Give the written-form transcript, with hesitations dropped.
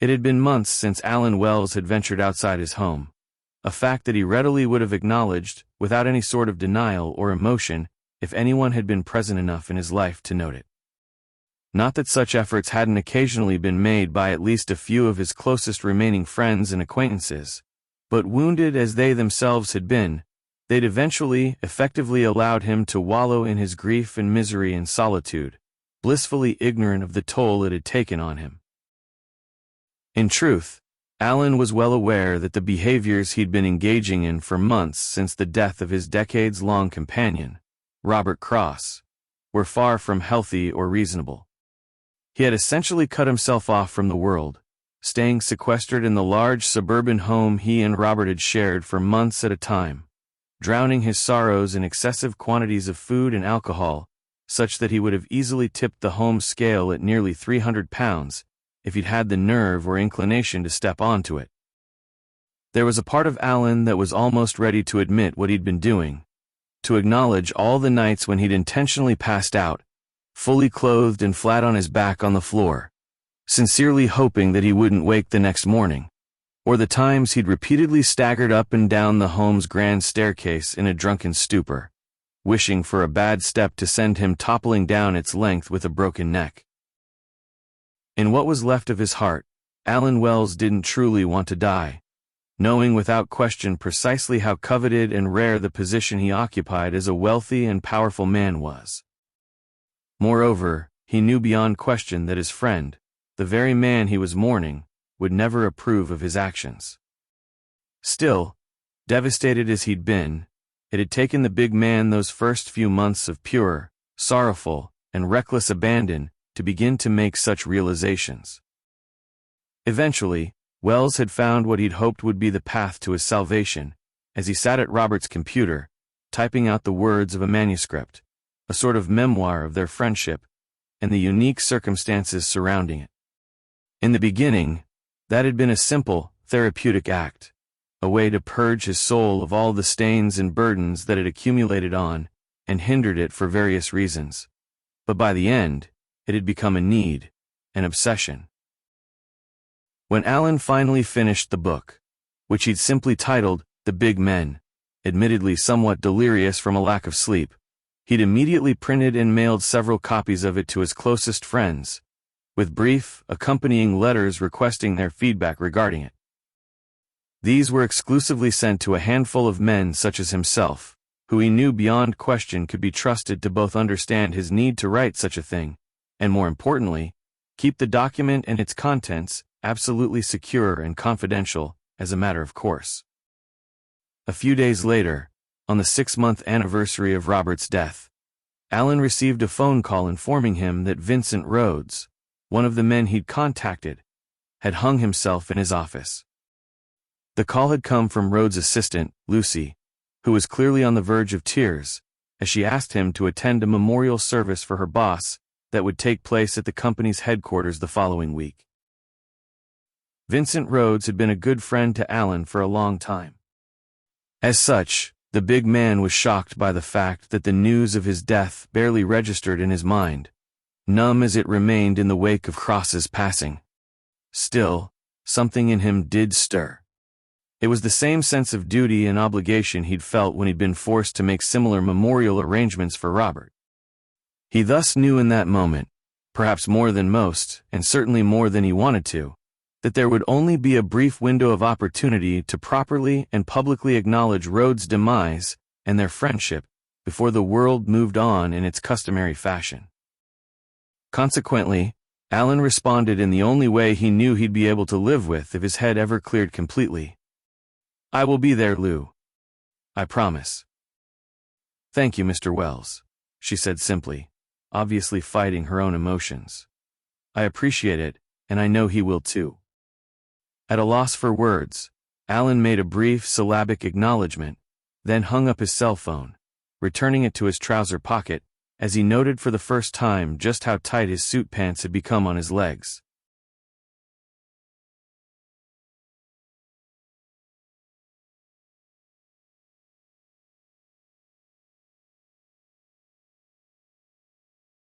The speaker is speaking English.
It had been months since Alan Wells had ventured outside his home, a fact that he readily would have acknowledged without any sort of denial or emotion if anyone had been present enough in his life to note it. Not that such efforts hadn't occasionally been made by at least a few of his closest remaining friends and acquaintances, but wounded as they themselves had been, they'd eventually effectively allowed him to wallow in his grief and misery and solitude, blissfully ignorant of the toll it had taken on him. In truth, Alan was well aware that the behaviors he'd been engaging in for months since the death of his decades-long companion, Robert Cross, were far from healthy or reasonable. He had essentially cut himself off from the world, staying sequestered in the large suburban home he and Robert had shared for months at a time, drowning his sorrows in excessive quantities of food and alcohol, such that he would have easily tipped the home scale at nearly 300 pounds if he'd had the nerve or inclination to step onto it. There was a part of Alan that was almost ready to admit what he'd been doing, to acknowledge all the nights when he'd intentionally passed out, fully clothed and flat on his back on the floor, sincerely hoping that he wouldn't wake the next morning, or the times he'd repeatedly staggered up and down the home's grand staircase in a drunken stupor, wishing for a bad step to send him toppling down its length with a broken neck. In what was left of his heart, Alan Wells didn't truly want to die, knowing without question precisely how coveted and rare the position he occupied as a wealthy and powerful man was. Moreover, he knew beyond question that his friend, the very man he was mourning, would never approve of his actions. Still, devastated as he'd been, it had taken the big man those first few months of pure, sorrowful, and reckless abandon to begin to make such realizations. Eventually, Wells had found what he'd hoped would be the path to his salvation, as he sat at Robert's computer, typing out the words of a manuscript, a sort of memoir of their friendship, and the unique circumstances surrounding it. In the beginning, that had been a simple, therapeutic act, a way to purge his soul of all the stains and burdens that had accumulated on and hindered it for various reasons. But by the end, it had become a need, an obsession. When Alan finally finished the book, which he'd simply titled The Big Men, admittedly somewhat delirious from a lack of sleep, he'd immediately printed and mailed several copies of it to his closest friends, with brief, accompanying letters requesting their feedback regarding it. These were exclusively sent to a handful of men such as himself, who he knew beyond question could be trusted to both understand his need to write such a thing, and more importantly, keep the document and its contents absolutely secure and confidential as a matter of course. A few days later, on the 6-month anniversary of Robert's death, Alan received a phone call informing him that Vincent Rhodes, one of the men he'd contacted, had hung himself in his office. The call had come from Rhodes' assistant, Lucy, who was clearly on the verge of tears, as she asked him to attend a memorial service for her boss that would take place at the company's headquarters the following week. Vincent Rhodes had been a good friend to Alan for a long time. As such, the big man was shocked by the fact that the news of his death barely registered in his mind, numb as it remained in the wake of Cross's passing. Still, something in him did stir. It was the same sense of duty and obligation he'd felt when he'd been forced to make similar memorial arrangements for Robert. He thus knew in that moment, perhaps more than most, and certainly more than he wanted to, that there would only be a brief window of opportunity to properly and publicly acknowledge Rhodes' demise and their friendship before the world moved on in its customary fashion. Consequently, Alan responded in the only way he knew he'd be able to live with if his head ever cleared completely. "I will be there, Lou. I promise." "Thank you, Mr. Wells," she said simply, obviously fighting her own emotions. "I appreciate it, and I know he will too." At a loss for words, Alan made a brief syllabic acknowledgement, then hung up his cell phone, returning it to his trouser pocket, as he noted for the first time just how tight his suit pants had become on his legs.